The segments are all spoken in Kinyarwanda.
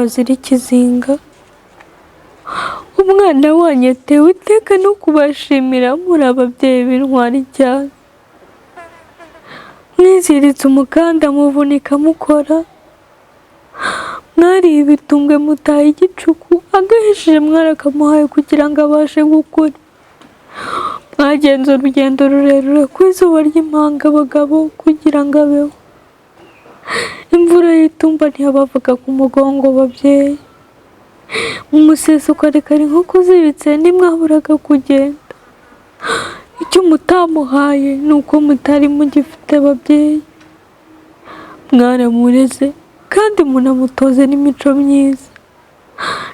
bazira ikizinga. Umwana wanyu atewe iteka no kubashimira muri ababyeyi b'intwari cyane. Mwiziritse umukanda muvunika mukora. Mwariye ibitumbwe mutaye igicuku, agahishije mwarakamuhaye kugira ngo abashe gukura. Mwagenze urugendo rurerure ku izuba ry'impanga abagabo kugira ngo abeho. Imvura y'itumba ntiyabavuga ku mugongo babyeyi. Umuseso ukarekare nk'uko uziritse ntimwaburaga kugenda. Icyo mutamuhaye ni uko mutari mugifite babyeyi. Mwaramureze kandi munamutoze n'imico myiza.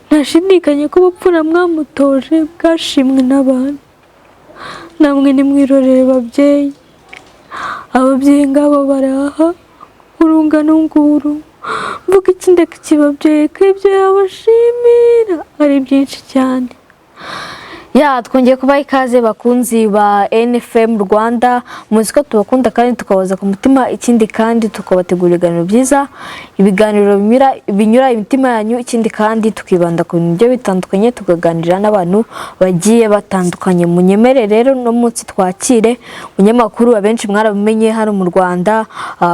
Ntashidikanye ko ubupfura mwamutoje bwashimwe n'abantu. Namwe nimwirorere babyeyi. Ababyeyi ngabo baraha urungano nguru. Mvuga iki ndeka ikibabyeyi ko ibyo yabashimira ari byinshi cyane. Twongeye kubaha ikaze bakunzi ba NFM Rwanda, muzi ko tubakunda kandi tukabaza ku mutima, ikindi kandi tukabategurira ibiganiro byiza, ibiganiro binyura imitima yanyu, ikindi kandi tukibanda ku bintu bitandukanye, tukaganira n'abantu bagiye batandukanye. Munyemere rero no munsi twakire umunyamakuru abenshi mwarabimenye hano mu Rwanda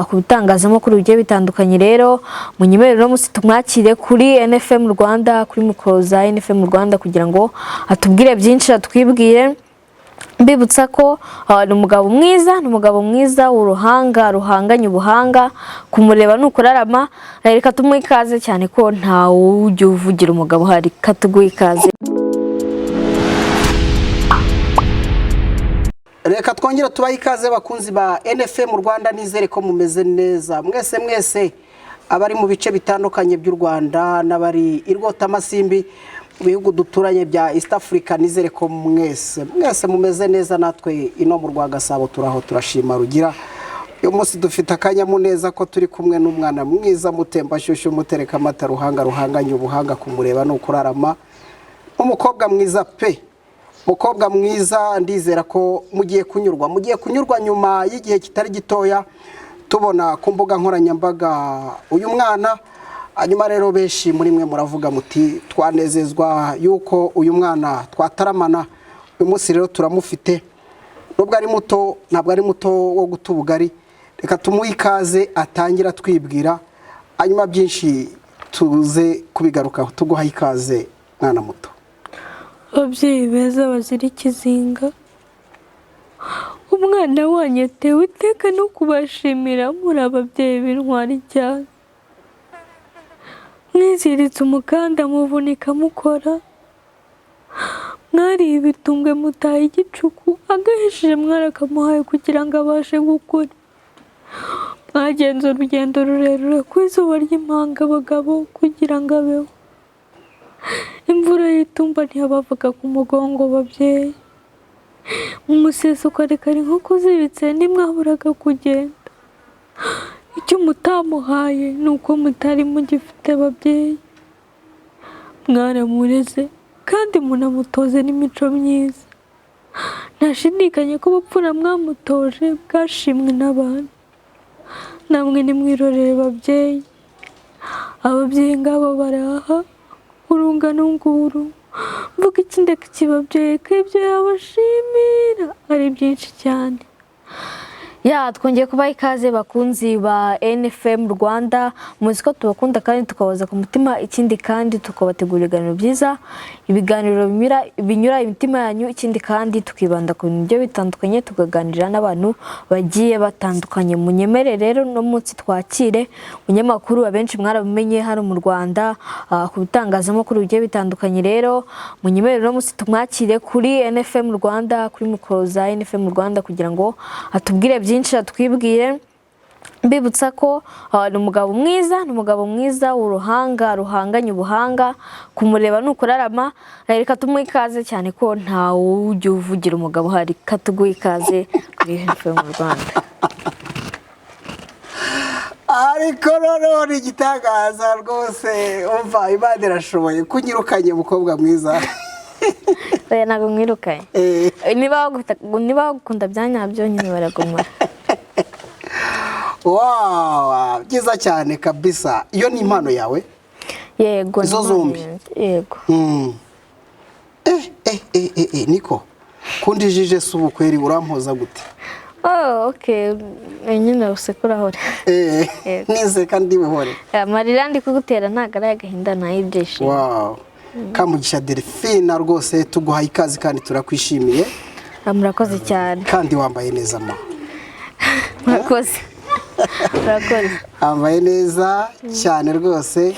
ku bitangazamakuru bigiye bitandukanye. Rero munyemere no munsi tumwakire kuri NFM Rwanda, kuri mikoro za NFM Rwanda kugira ngo atubwire byinshi atwibwire. Mbibutsa ko ni umugabo mwiza w'uruhanga ruhanganye ubuhanga, kumureba nukurarama. Reka tumuhe ikaze cyane ko nta ujya uvugira umugabo hari. Katuguhe ikaze. Reka twongera tubahe ikaze bakunzi ba NFM Rwanda, nizere ko mumeze neza mwese abari mu bice bitandukanye by'u Rwanda n'abari irwota amasimbi bihugu duturanye bya East Africa. Nizere ko mwese mumeze neza, natwe ino mu Rwagasabo turaho turashima rugira. Uyu munsi dufite akanyamuneza ko turi kumwe n'umwana mwiza mutemba shyushyu mutereka amata ruhanganye ubuhanga, kumureba no kurarama. Umukobwa mwiza pe, mukobwa mwiza. Ndizera ko mugiye kunyurwa nyuma y'igihe kitari gitoya tubona ku mbuga nkoranyambaga uyu mwana. Hanyuma rero benshi muri mwe muravuga muti twanezezwa yuko uyu mwana twataramana. Uyu munsi rero turamufite, nubwo ari muto, ntabwo ari muto wo guta ubugari. Reka tumuhe ikaze atangira twibwira, hanyuma byinshi tuze kubigarukaho. Tuguha ikaze mwana muto. Ababyeyi beza bazira ikizinga. Umwana wanyu atewe iteka no kubashimira muri ababyeyi b'intwari cyane. Mwiziritse umukanda muvunika mukora. Mwariye ibitumbwe mutaye igicuku, agahishije mwarakamuhaye kugira ngo abashe gukura. Mwagenze urugendo rurerure ku izuba ry'impanga abagabo kugira ngo abeho. Imvura y'itumba ntiyabavuga ku mugongo babyeyi. Umuseso ukarekare nk'uko uziritse ntimwaburaga kugenda. Icyo mutamuhaye ni uko mutari mugifite babyeyi. Mwaramureze kandi munamutoze n'imico myiza. Ntashidikanye ko ubupfura mwamutoje bwashimwe n'abantu. Namwe nimwirorere babyeyi. Ababyeyi ngabo baraha urungano nguru. Mvuga iki ndeka ikibabyeyi ko ibyo yabashimira ari byinshi cyane. Twongeye kubaha ikaze bakunzi ba NFM Rwanda, muzi ko tubakunda kandi tukabaza ku mutima, ikindi kandi tukabategurira ibiganiro byiza, ibiganiro binyura imitima yanyu, ikindi kandi tukibanda ku bintu bitandukanye, tukaganira n'abantu bagiye batandukanye. Munyemere rero no munsi twakire umunyamakuru abenshi mwarabimenye hano mu Rwanda ku bitangazamakuru bigiye bitandukanye. Rero munyemere no munsi tumwakire kuri NFM Rwanda, kuri mikoro za NFM Rwanda kugira ngo atubwire byinshi atwibwire. Mbibutsa ko ni umugabo mwiza w'uruhanga ruhanganye ubuhanga, kumureba nukurarama. Reka tumuhe ikaze cyane ko nta ujya uvugira umugabo hari. Katuguhe ikaze kuri NFM Rwanda. Ariko noneho ni igitangaza rwose. Umva, Imana irashoboye kunyirukanye umukobwa mwiza. Ntabwo mwirukanye. Niba bagukunda bya nyabyo nyine baragumura. Wow, byiza cyane kabisa. Iyo ni impano yawe? yego izo zombi yego niko kundijije se ubu kweri urampoza gute? okay nyine usekura hore nizeka ndi buhore amarira ndi kugutera ntago ari agahinda ntayibyishimo. Wow, Kamugisha Delphine rwose tuguhaye ikaze kandi turakwishimiye. Murakoze cyane kandi wambaye neza ma. Murakoze wambaye neza cyane rwose.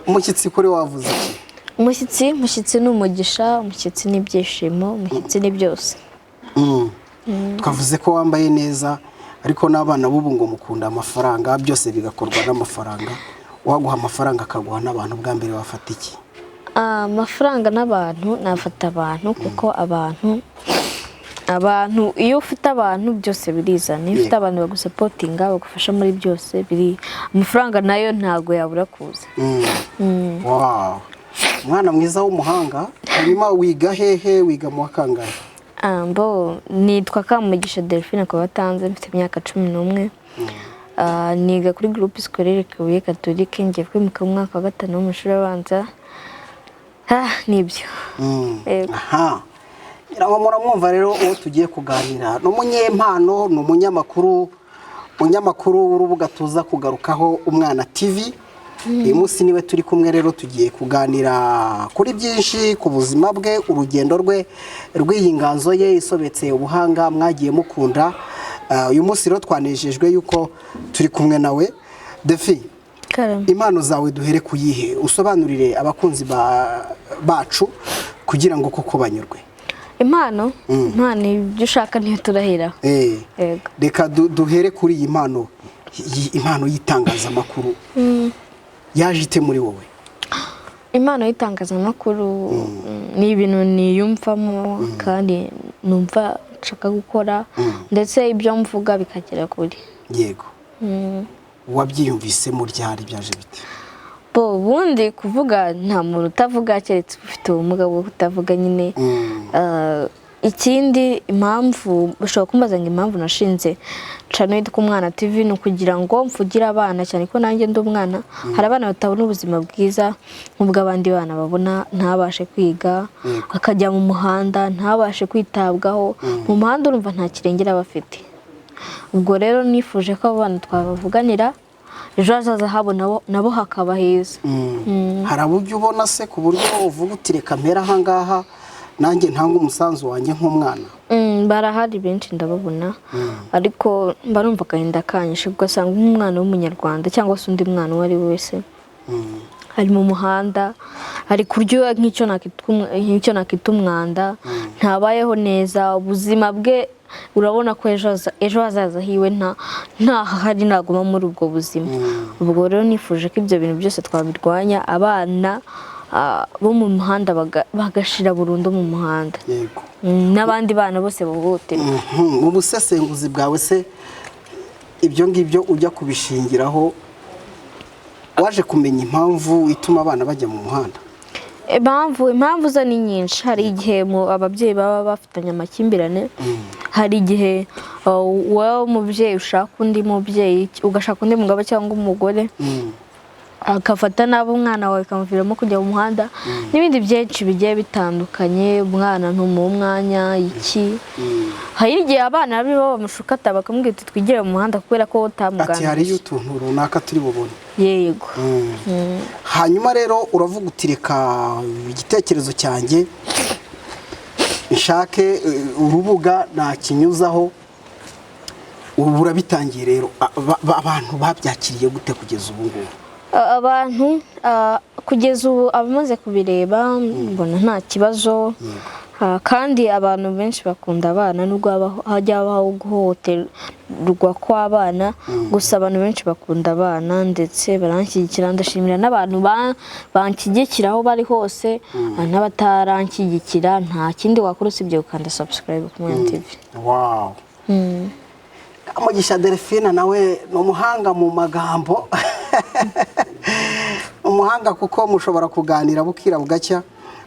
Umushyitsi kuri wavuze iki? Umushyitsi ni umugisha, umushyitsi ni ibyishimo, umushyitsi ni byose. Twavuze ko wambaye neza ariko n'abana b'ubu ngo mukunda amafaranga, byose bigakorwa n'amafaranga. Waguha amafaranga akaguha n'abantu, bwa mbere wafata iki? Amafaranga n'abantu nafata abantu kuko abantu iyo ufite abantu byose birizana. Iyo ufite abantu bagusapotinga bagufasha muri byose biri, amafaranga nayo ntago yabura kuza. Wow, umwana mwiza w'umuhanga. Hanyuma wiga hehe? Wiga mu wakangahe? Nitwa Kamugisha Delphine ko batanze, mfite imyaka 11. Niga kuri groupe scolaire Kabuye Catholique, ngiye kwimuka mu mwaka wa 5 w'amashuri abanza. Nibyo. Aha. Ngira muramwumva rero uwo tugiye kuganira n'umunyempano, n'umunyamakuru w'urubuga tuza kugarukaho Umwana TV. Uyu munsi niwe turi kumwe rero, tugiye kuganira kuri byinshi ku buzima bwe, urugendo rwe rw'iyi nganzo ye isobetse ubuhanga mwagiye mukunda. Uyu munsi rero twanejejwe yuko turi kumwe nawe. Defi, impano zawe duhere kuyihe, usobanurire abakunzi bacu kugira ngo koko banyurwe. Impano ibyo ushaka niyo turahira. Reka duhere kuri iyi impano y'itangazamakuru. Yaje ite muri wowe? Impano y'itangazamakuru ni ibintu niyumvamo kandi numva nshaka gukora, ndetse ibyo mvuga bikagera kuri. Yego. Wabyiyumvise muri ryari, byaje bite? Ubundi kuvuga nta muntu utavuga keretse ufite ubumuga bwo kutavuga nyine. Ikindi impamvu ushobora kumbaza ngo impamvu nashinze channel yitwa Umwana TV ni ukugira ngo mvugire abana, cyane ko nanjye ndi umwana. Hari abana batabona ubuzima bwiza nk'ubwo abandi bana babona, ntabashe kwiga, akajya mu muhanda, ntabashe kwitabwaho mu muhanda, urumva nta kirengera bafite. Ubwo rero nifuje ko abana twabavuganira ejo hazaza habo nabo hakaba heza. Hari aburyo ubona se ku buryo uvuga uti reka mpera aha ngaha nanjye ntanga umusanzu wanjye nk'umwana? Barahari benshi ndababona, ariko barumva agahinda kanyishe, ugasanga nk'umwana w'umunyarwanda cyangwa se undi mwana uwo ari we wese ari mu muhanda, ari kurya nk'icyo nakita umwanda, ntabayeho neza, ubuzima bwe urabona ko ejo hazaza hiwe ntahari, naguma muri ubwo buzima. Ubwo rero nifuje ko ibyo bintu byose twabirwanya, abana bo mu muhanda bagashira burundu mu muhanda. Yego. N'abandi bana bose bahohoterwa. Mu busesenguzi bwawe se ibyo ngibyo ujya kubishingiraho, waje kumenya impamvu ituma abana bajya mu muhanda? Impamvu zo ni nyinshi. Hari igihe ababyeyi baba bafitanye amakimbirane, hari igihe wowe umubyeyi ushaka undi mubyeyi, ugashaka undi mugabo cyangwa umugore, akafata nabi umwana wawe akamuviramo kujya mu muhanda, n'ibindi byinshi bigiye bitandukanye. Umwana ntumuha umwanya iki. Hari igihe abana bibo bamushukata bakamubwira ati twigire mu muhanda kubera ko utamuganirije. Ati hari utuntu runaka turi bubone. Yego. Hanyuma rero uravuga uti reka igitekerezo cyanjye nshake urubuga nakinyuzaho. Ubu urabitangiye rero, abantu babyakiriye gute kugeza ubu ngubu? Abantu kugeza ubu abamaze kubireba mbona nta kibazo. Kandi abantu benshi bakunda abana, nubwo hajya habaho guhohoterwa kw'abana, gusa abantu benshi bakunda abana ndetse baranshyigikira. Ndashimira n'abantu banshyigikira aho bari hose, n'abataranshigikira. Nta kindi wakora usibye gukanda subscribe ku Umwana TV. Wow. Kamugisha Delphine nawe ni umuhanga mu magambo. Umuhanga kuko mushobora kuganira bukira bugacya.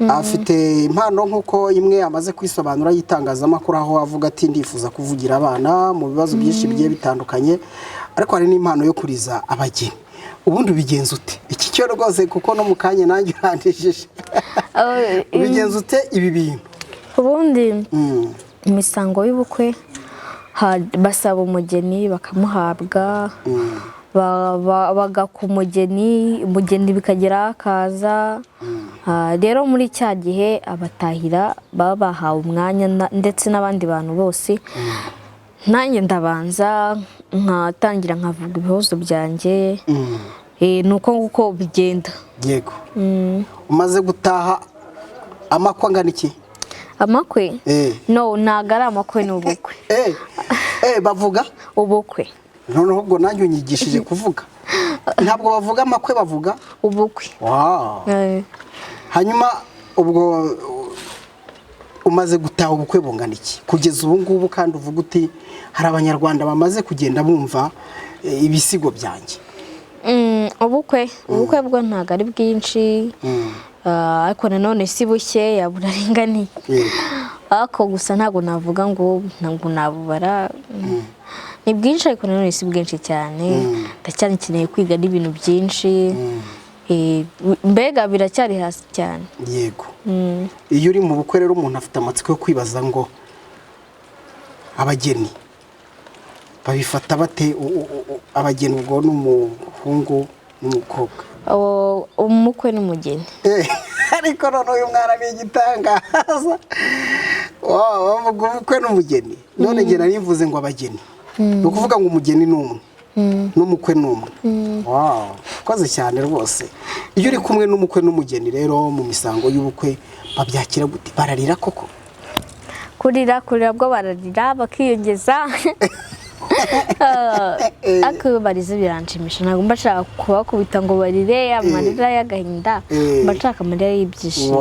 Afite impano nk'uko imwe amaze kwisobanura y'itangazamakuru, aho avuga ati ndifuza kuvugira abana mu bibazo byinshi bigiye bitandukanye, ariko hari n'impano yo kuriza abageni. ubundi ubigenza ute iki cyo rwose kuko no mu kanya nanjye urandishije ubigenza ute ibi bintu ubundi imisango y'ubukwe basaba umugeni bakamuhabwa bagaka umugeni bikagera akaza rero muri cya gihe abatahira baba bahawe umwanya ndetse n'abandi bantu bose nanjye ndabanza nkatangira nkavuga ibibazo byanjye nuko nguko bigenda yego umaze gutaha amakwe angana iki amakwe no ntago ari amakwe n'ubukwe bavuga ubukwe noneho ubwo nanjye unyigishije kuvuga ntabwo bavuga amakwe bavuga ubukwe hanyuma ubwo umaze gutaha ubukwe bungana iki kugeza ubu ngubu kandi uvuga uti hari abanyarwanda bamaze kugenda bumva ibisigo byanjye ubukwe bwo ntabwo ari bwinshi ariko nanone si buke buraringaniye ariko gusa ntabwo navuga ngo ntabwo nabubara ni bwinshi ariko nanone si bwinshi cyane ndacyari nkeneye kwiga n'ibintu byinshi mbega biracyari hasi cyane yego iyo uri mu bukwe rero umuntu afite amatsiko yo kwibaza ngo abageni babifata bate abageni ubwo n'umuhungu n'umukobwa umukwe n'umugeni ariko none uyu mwana ni igitangaza bavuga umukwe n'umugeni none njye nari mvuze ngo abageni ni ukuvuga ngo umugeni ni umwe n'umukwe ni umwe ukoze cyane rwose iyo uri kumwe n'umukwe n'umugeni rero mu misango y'ubukwe babyakira gute bararira koko kurira bwo bararira bakiyongeza ariko barize biranshimisha ntabwo mba nshaka kubakubita ngo barire amarira y'agahinda mba nshaka amarira y'ibyishimo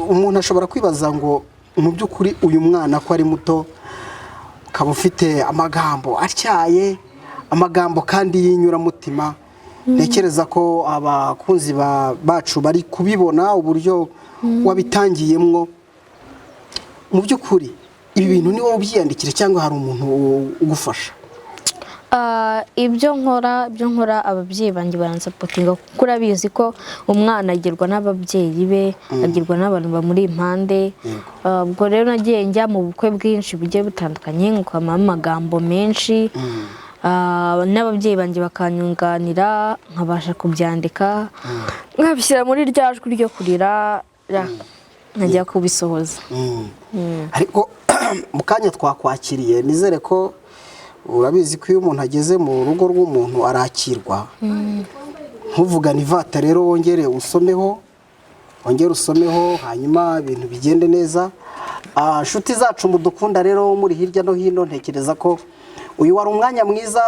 umuntu ashobora kwibaza ngo mu by'ukuri uyu mwana ko ari muto ukaba ufite amagambo atyaye amagambo kandi y'inyuramutima ntekereza ko abakunzi bacu bari kubibona uburyo wabitangiyemwo mu by'ukuri ibi bintu ni wowe ubyiyandikira cyangwa hari umuntu ugufasha ibyo nkora ababyeyi banjye baransapotinga kuko urabizi ko umwana agirwa n'ababyeyi be agirwa n'abantu bamuri impande ubwo rero nagiye njya mu bukwe bwinshi bugiye butandukanye nkukama amagambo menshi n'ababyeyi banjye bakanyunganira nkabasha kubyandika nkabishyira muri rya jwi ryo kurira nkajya kubisohoza ariko mu kanya twakwakiriye nizere ko urabizi ko iyo umuntu ageze mu rugo rw'umuntu arakirwa ntuvugane ivata rero wongere usomeho hanyuma ibintu bigende neza inshuti zacu mudukunda rero muri hirya no hino ntekereza ko uyu wari umwanya mwiza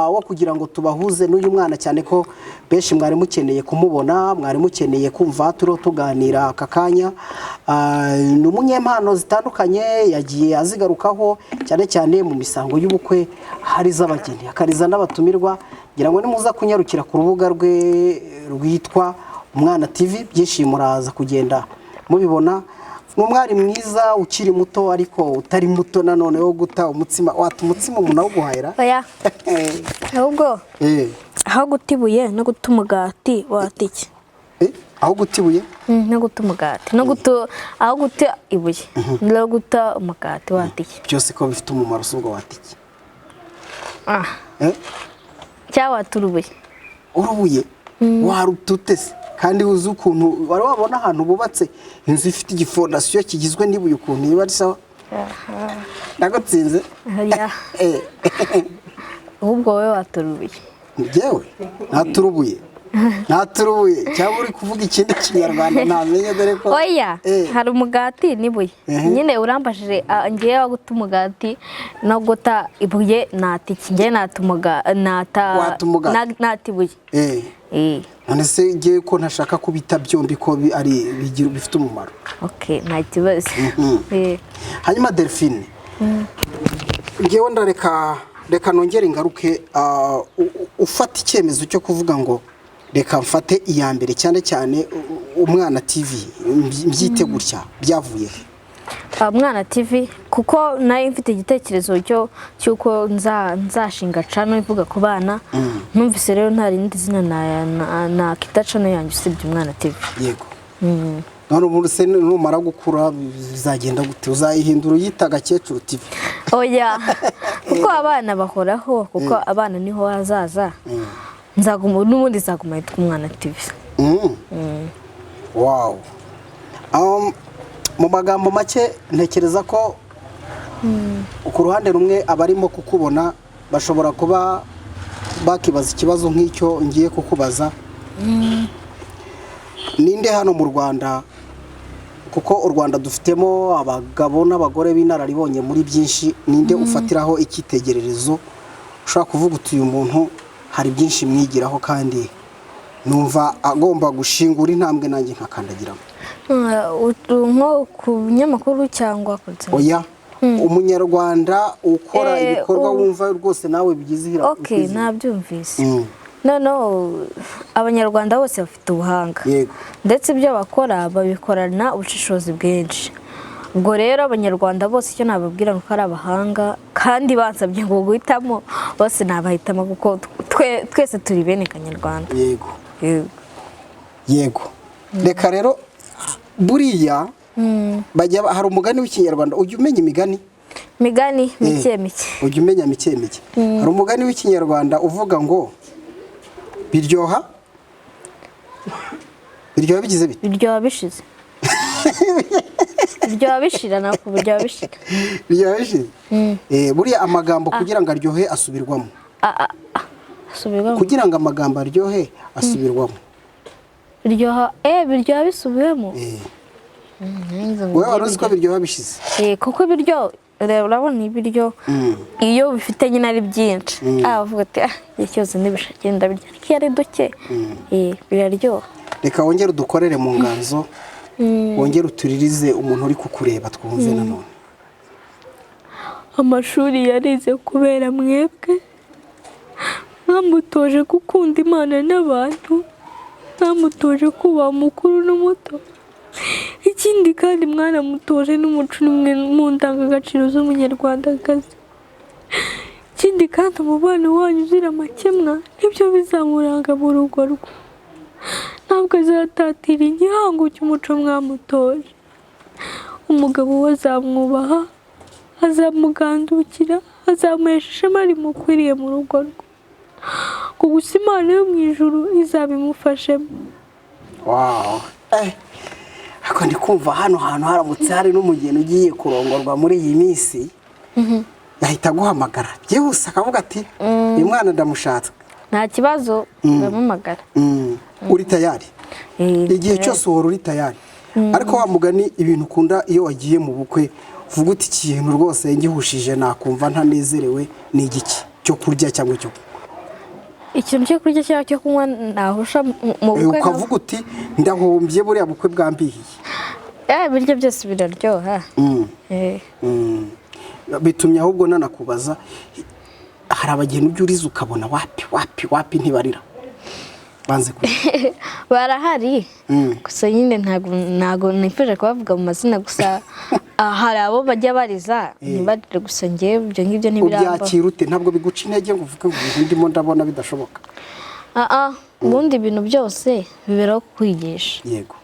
wo kugira ngo tubahuze n'uyu mwana cyane ko benshi mwari mukeneye kumubona mwari mukeneye kumva turiho tuganira aka kanya ni umunyempano zitandukanye yagiye azigarukaho cyane cyane mu misango y'ubukwe hari iz'abageni akariza n'abatumirwa ngira ngo nimuza kunyarukira ku rubuga rwe rwitwa Umwana TV byinshi muraza kugenda mubibona n'umwari mwiza ukiri muto ariko utari muto nanone wo guta umutsima wata umutsima umuntu awuguhahira ahubwo aho gutibuye no guta umugati wata iki aho gutibuye no guta umugati aho guta ibuye no guta umugati wata iki byose ko bifite umumaro usubwo wata iki cyangwa wata urubuye warututese kandi uzi ukuntu wari wabona ahantu bubatse inzu ifite igifondasiyo kigizwe n'ibuye ukuntu iba ari sawa ndagutsinze ahubwo wowe waturubuye njyewe ntaturubuye cyangwa uri kuvuga ikindi kinyarwanda ntamenye dore ko oya hari umugati n'ibuye nyine urambashije ngiye wo guta umugati no guta ibuye natiki ngiye nata ibuye none se ngiye ko ntashaka kubita byombi ko bifite umumaro nta kibazo hanyuma Delphine ngewe reka nongere ingaruke ufata icyemezo cyo kuvuga ngo reka mfate iya mbere cyane cyane Umwana TV mbyite gutya byavuye Mwana TV kuko nari mfite igitekerezo cy'uko nzashinga channel ivuga ku bana. Numvise rero nta rindi zina na kita channel yanjye usibye Mwana TV. Yego. None ubu se numara gukura bizagenda gute? Uzayihindura uyita Gakecuru TV? Oya. Kuko abana bahoraho, kuko abana niho hazaza. Nzaguma n'ubundi nzaguma yitwa Mwana TV. Wow. Mu magambo make ntekereza ko ku ruhande rumwe abarimo kukubona bashobora kuba bakibaza ikibazo nk'icyo ngiye kukubaza. Ninde hano mu Rwanda, kuko u Rwanda dufitemo abagabo n'abagore b'inararibonye muri byinshi, ninde ufatiraho icyitegererezo ushaka kuvuga uti uyu muntu hari byinshi mwigiraho kandi numva agomba gushingura intambwe nanjye nkakandagiramo? Nko ku nyamakuru cyangwa ku oya, umunyarwanda ukora ibikorwa wumva rwose nawe bigize ihira. Okay, nabyumvise. No, abanyarwanda bose bafite ubuhanga. Yego. Ndetse ibyo bakora babikorana ubushishozi bwinshi. Ubwo rero abanyarwanda bose icyo nababwira ngo ari abahanga kandi bansabye ngo guhitamo, bose nabahitamo kuko twese turi bene Kanyarwanda. Yego. Yego. Reka rero buriya bajya hari umugani w'ikinyarwanda, ujya umenya imigani? Migani mike. Ujya umenya mike. Hari umugani w'ikinyarwanda uvuga ngo biryoha bigize bite? Biryoha bishize. Biryoha bishira nako biryoha bishira. Biryoha bishize. Buriya amagambo kugira ngo aryohe asubirwamo. Asubirwamo. Kugira ngo amagambo aryohe asubirwamo. Biryoha bisubiwemo. Wowe waruzi ko biryoha bishize? Kuko biryo urabona ibiryo iyo bifite nyine ari byinshi avuga ati icyose nibishagenda birya ari duke biraryoha. Reka wongere udukorere mu nganzo, wongere uturirize umuntu uri kukureba twumve nanone. Amashuri yarize kubera mwebwe, mwamutoje gukunda Imana n'abantu, mwamutoje kuba mukuru n'umuto. Ikindi kandi mwanamutoje n'umuco n'umwe mu ndangagaciro z'umunyarwandakazi. Ikindi kandi umubano wanyu uzira amakemwa nibyo bizamuranga mu rugo rwe. Ntabwo azatatira igihango cy'umuco mwamutoje. Umugabo we azamwubaha, azamugandukira, azamuhesha ishema rimukwiriye mu rugo rwe. Gusa Imana yo mu ijuru izabimufashemo. Wow. Ako ndi kumva hano hantu haramutse hari n'umugeni ugiye kurongorwa muri iyi minsi, yahita guhamagara byihuse akavuga ati uyu mwana ndamushatse. Nta kibazo bamumagara. Uri tayari? Igihe cyose uhora uri tayari. Ariko wa mugani ibintu ukunda iyo wagiye mu bukwe uvuga uti ikintu rwose ngihushije nakumva ntanezerewe ni igiki cyo kurya cyangwa cyo ikintu cyo kurya cyangwa cyo kunywa nahusha mu bukwe? Ukavuga uti ndahombye buriya bukwe bwambihiye. Biryo byose biraryoha. Bitumye ahubwo nanakubaza, hari abageni ubyuriza ukabona wapi ntibarira banze kuri barahari. Gusa nyine ntago nifuje kubavuga mu mazina, gusa hari abo bajya bariza ntibarire, gusa ngewe ibyo ngibyo ntibiramba. Ubyakira ute? Ntabwo biguca intege ngo uvuge ngo ndimo ndabona bidashoboka? Ubundi ibintu byose biberaho kwigisha. Yego.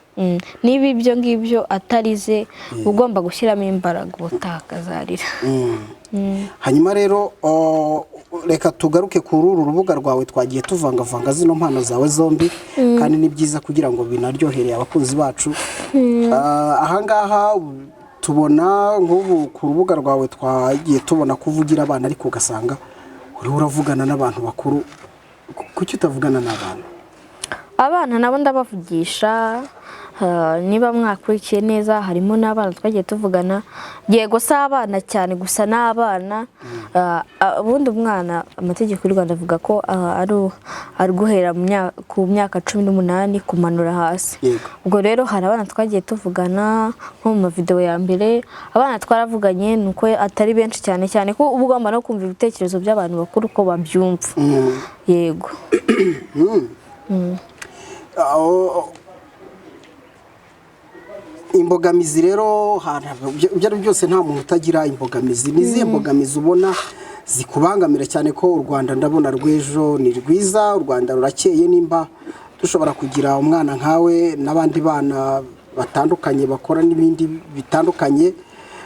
Niba ibyo ngibyo atarize ugomba gushyiramo imbaraga utakazarira. Hanyuma rero reka tugaruke kuri uru rubuga rwawe twagiye tuvangavanga zino mpano zawe zombi, kandi ni byiza kugira ngo binaryohereye abakunzi bacu. Ahangaha tubona nk'ubu ku rubuga rwawe twagiye tubona kuvugira abana, ariko ugasanga uri uravugana n'abantu bakuru. Kuki utavugana n'abana? Abana nabo ndabavugisha. Niba mwakurikiye neza harimo n'abana twagiye tuvugana. Yego si abana cyane, gusa n'abana. Ubundi umwana amategeko y'u Rwanda avuga ko ari guhera ku myaka 18 kumanura hasi. Ubwo rero hari abana twagiye tuvugana nko mu video ya mbere. Abana twaravuganye nuko atari benshi cyane ko uba ugomba no kumva ibitekerezo by'abantu bakuru ko babyumva. Yego. imbogamizi rero ibyo ari byose nta muntu utagira imbogamizi. Nizihe mbogamizi ubona zikubangamira cyane ko u Rwanda ndabona rw'ejo ni rwiza, u Rwanda rurakeye, nimba dushobora kugira umwana nkawe n'abandi bana batandukanye bakora n'ibindi bitandukanye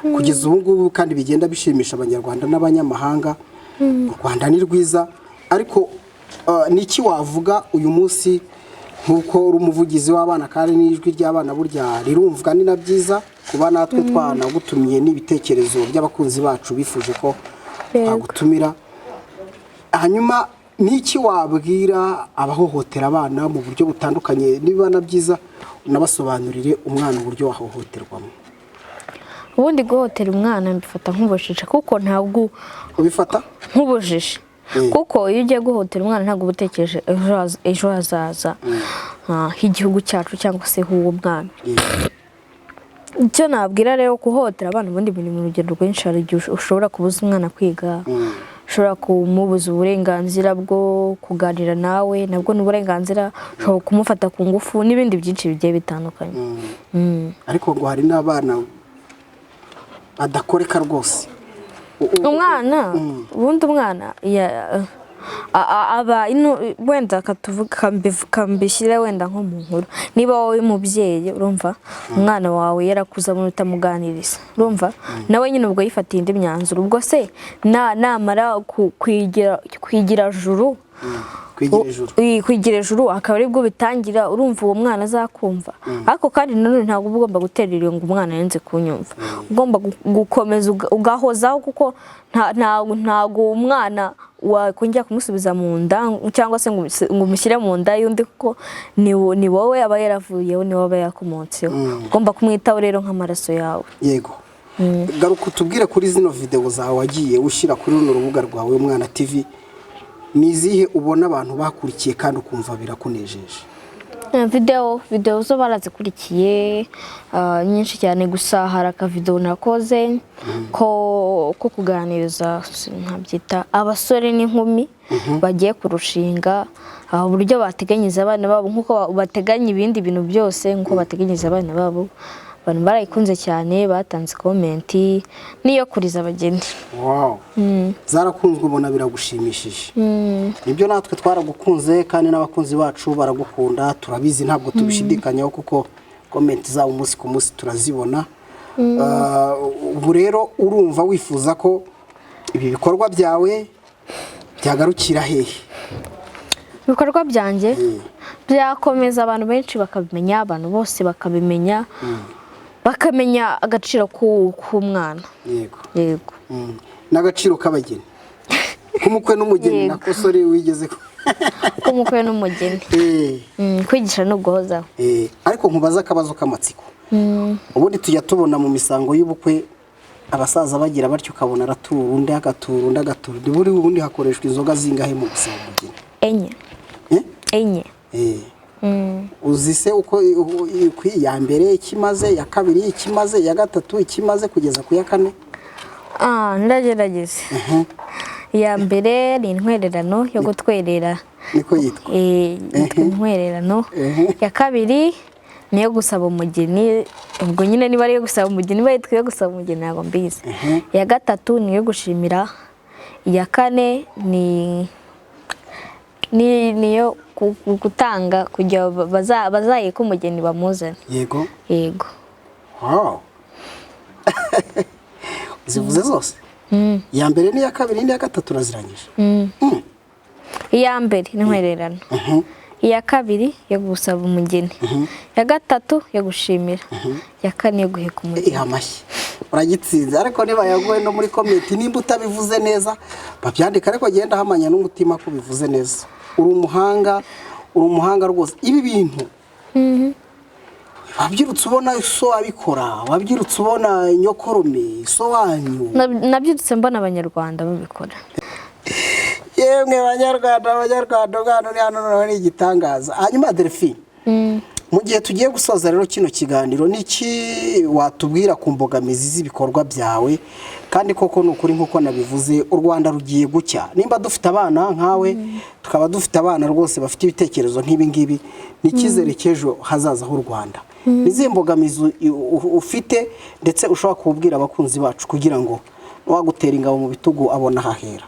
kugeza ubu ngubu kandi bigenda bishimisha abanyarwanda n'abanyamahanga. U Rwanda ni rwiza, ariko niki wavuga uyu munsi nkuko uri umuvugizi w'abana kandi n'ijwi ry'abana burya rirumvwa ni na byiza kuba natwe twanagutumiye n'ibitekerezo by'abakunzi bacu bifuje ko bagutumira. Hanyuma niki wabwira abahohotera abana mu buryo butandukanye, niba na byiza unabasobanurire umwana uburyo wahohoterwamo? Ubundi guhotera umwana mbifata nk'ubujiji, kuko ntabwo ubifata nk'ubujiji, kuko iyo ugiye guhotera umwana ntabwo ubutekereje ejo hazaza h'igihugu cyacu cyangwa se h'uwo mwana. Icyo nabwira rero, guhotera abana ubundi biri mu rugendo rwinshi. Hari igihe ushobora kubuza umwana kwiga, ushobora kumubuza uburenganzira bwo kuganira nawe, nabwo ni uburenganzira, ushobora kumufata ku ngufu n'ibindi byinshi bigiye bitandukanye. Ariko ngo hari n'abana badakoreka rwose. Umwana ubundi umwana aba wenda kambishyira wenda nko mu nkuru, niba wowe mubyeyi urumva umwana wawe yarakuza muri utamuganiriza, urumva nawe nyine ubwo yifatiye indi myanzuro, ubwo se namara kwigira juru, kwigira ejuru akaba aribwo bitangira, urumva uwo mwana azakumva. Ariko kandi nanone ntabwo uba ugomba guterera ngo umwana yenze kunyumva, ugomba gukomeza ugahozaho, kuko ntabwo umwana wakongera kumusubiza mu nda cyangwa se ngo umushyire mu nda y'undi, kuko ni wowe aba yaravuyeho, ni wowe aba yakomotseho. Ugomba kumwitaho rero nk'amaraso yawe. Yego. Garuka utubwire kuri zino video zawe wagiye ushyira kuri runo rubuga rwawe Umwana TV, nizihe ubona abantu bakurikiye kandi ukumva birakunejeje? Video zo barazikurikiye nyinshi cyane, gusa hari akavideo nakoze ko kuganiriza nkabyita abasore n'inkumi bagiye kurushinga, uburyo bateganyiriza abana babo nkuko bateganya ibindi bintu byose, nkuko bateganyiriza abana babo. Abantu barayikunze cyane, batanze komenti niyo kuriza abageni. Wow. Zarakunzwe, ubona biragushimishije. Nibyo natwe twaragukunze kandi n'abakunzi bacu baragukunda, turabizi ntabwo tubishidikanyaho, kuko komenti zabo umunsi ku munsi turazibona. Ubu rero urumva wifuza ko ibi bikorwa byawe byagarukira hehe? Ibikorwa byanjye byakomeza, abantu benshi bakabimenya, abantu bose bakabimenya, bakamenya agaciro k'umwana. Yego. N'agaciro k'abageni, k'umukwe n'umugeni. Nakosore wigeze k'umukwe n'umugeni. Kwigisha no guhozaho. Ariko nkubaza akabazo k'amatsiko. Ubundi tujya tubona mu misango y'ubukwe abasaza bagira batyo, ukabona aratura undi agatura undi agatura. Ubundi hakoreshwa inzoga zingahe mu gusaba umugeni? Enye. Uzise uko ya mbere ikimaze, ya kabiri ikimaze, ya gatatu ikimaze, kugeza ku ya kane? Ndagerageza. Ya mbere ni intwererano yo gutwerera, niko yitwa. Intwererano. Ya kabiri niyo gusaba umugeni, ubwo nyine niba ari yo gusaba umugeni bayitwa yo gusaba umugeni ntabwo mbizi. Ya gatatu niyo gushimira. Ya kane niyo gutanga kujya bazayika umugeni bamuzana. Yego. Wow. Zivuze zose? Ya mbere n'iya kabiri n'iya gatatu urazirangije? Iya mbere ni intwererano. Iya kabiri yo gusaba umugeni. Ya gatatu yo gushimira. Ya kane yo guheka umugeni. Amashyi. Uragitsinze. Ariko niba yaguye no muri komenti, nimba utabivuze neza babyandika, ariko genda hamanya n'umutima ko bivuze neza. Uri umuhanga rwose. Ibi bintu wabyirutse ubona so abikora, wabyirutse ubona nyokorome so wanyu? Nabyirutse mbona abanyarwanda babikora. Yemwe abanyarwanda ngano ni hano ni igitangaza. Hanyuma Delphine, mu gihe tugiye gusoza rero kino kiganiro, niki watubwira ku mbogamizi z'ibikorwa byawe? Kandi koko nukuri nkuko nabivuze, u Rwanda rugiye gucya. Nimba dufite abana nkawe, tukaba dufite abana rwose bafite ibitekerezo nk'ibi ngibi, nikizere cyejo hazaza h'u Rwanda. nizihe mbogamizi ufite ndetse ushobora kubwira abakunzi bacu kugira ngo wagutera ingabo mu bitugu abona hahera?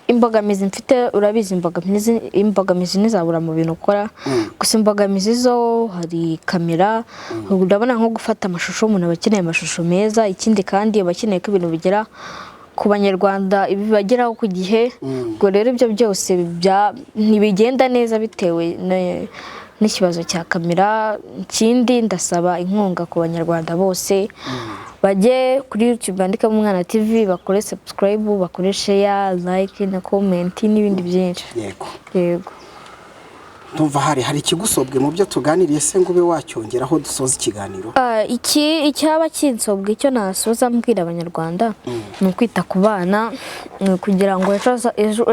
Imbogamizi mfite urabizi, imbogamizi ntizabura mu bintu ukora, gusa imbogamizi zo hari kamera, urabona nko gufata amashusho, umuntu aba akeneye amashusho meza, ikindi kandi aba akeneye ko ibintu bigera ku banyarwanda ibibageraho ku gihe, ubwo rero ibyo byose ntibigenda neza bitewe n'ikibazo cya kamera. Ikindi ndasaba inkunga ku banyarwanda bose, bajye kuri YouTube bandikamo Umwana TV, bakore subscribe, bakore share, like na comment n'ibindi byinshi. Yego. Ndumva hari ikigusobwe mu byo tuganiriye, se ngo ube wacyongeraho dusoza ikiganiro? Icyaba kinsobwe, icyo nasoza mbwira abanyarwanda ni ukwita ku bana, kugira ngo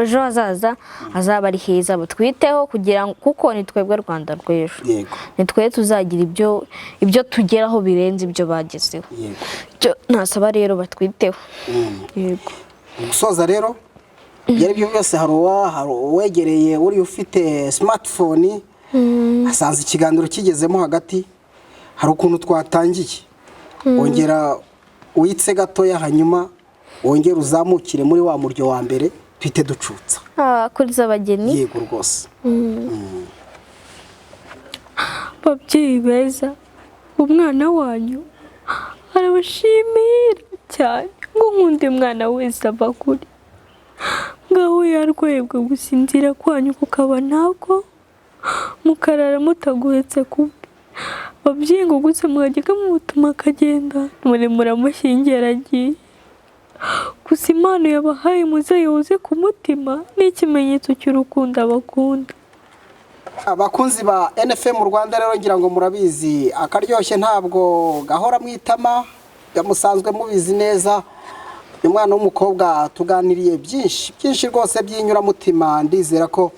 ejo hazaza azaba ari heza, batwiteho kugira ngo, kuko ni twebwe Rwanda rw'ejo, ni twe tuzagira ibyo tugeraho birenze ibyo bagezeho. Nasaba rero batwiteho. Yego. Gusoza rero, byari byo byose, hari uwegereye uri ufite smartphone asanze ikiganiro kigezemo hagati, hari ukuntu twatangiye, wongera uyitse gatoya, hanyuma wongera uzamukire muri wa muryo wa mbere twite ducutsa kuri z'abageni. Yego rwose. Babyeyi beza, umwana wanyu arabashimira cyane ngo nkunde mwana wese ava kuri ngaho yarwebwe, gusinzira kwanyu kukaba ntabwo, mukarara mutaguhetse kubi. Babyeyi ngo gusa mwajyaga mutuma akagenda, muramushyingira agiye, gusa impano yabahaye muzayihoze ku mutima, ni ikimenyetso cy'urukundo abakunda. Abakunzi ba NFM Rwanda rero ngira ngo murabizi, akaryoshye ntabwo gahora mwitama, musanzwe mubizi neza. Umwana w'umukobwa tuganiriye byinshi rwose by'inyuramutima, ndizera ko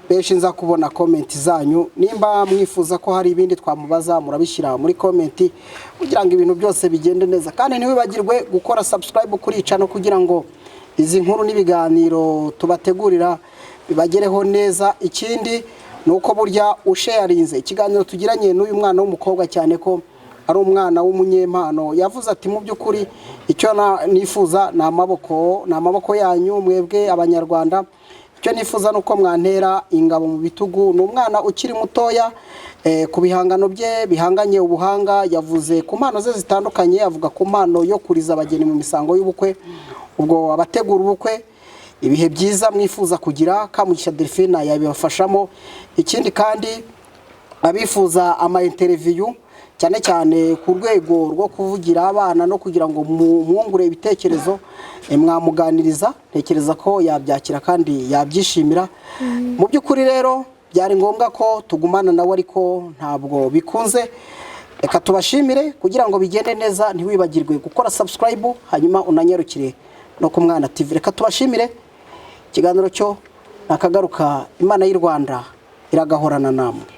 benshi nza kubona comment zanyu. Nimba mwifuza ko hari ibindi twamubaza, murabishyira muri comment kugira ngo ibintu byose bigende neza, kandi ntiwibagirwe gukora subscribe kuri channel kugira ngo izi nkuru n'ibiganiro tubategurira bibagereho neza. Ikindi nuko burya usharinze ikiganiro tugiranye n'uyu mwana w'umukobwa, cyane ko ari umwana w'umunyempano, yavuze ati mu by'ukuri icyo nifuza ni amaboko yanyu mwebwe abanyarwanda. Icyo nifuza nuko mwantera ingabo mu bitugu. Ni umwana ukiri mutoya, ku bihangano bye bihanganye ubuhanga. Yavuze ku mpano ze zitandukanye, avuga ku mpano yo kuriza abageni mu misango y'ubukwe, ubwo abategura ubukwe, ibihe byiza mwifuza kugira, Kamugisha Delphine yabibafashamo. Ikindi kandi abifuza ama interview cyane cyane ku rwego rwo kuvugira abana no kugira ngo mwungure ibitekerezo, mwamuganiriza, ntekereza ko yabyakira kandi yabyishimira. Mu by'ukuri rero byari ngombwa ko tugumana nawe, ariko ntabwo bikunze. Reka tubashimire, kugira ngo bigende neza ntiwibagirwe gukora subscribe, hanyuma unanyarukire no ku Mwana TV. Reka tubashimire, ikiganiro cyo nakagaruka. Imana y'u Rwanda iragahorana namwe.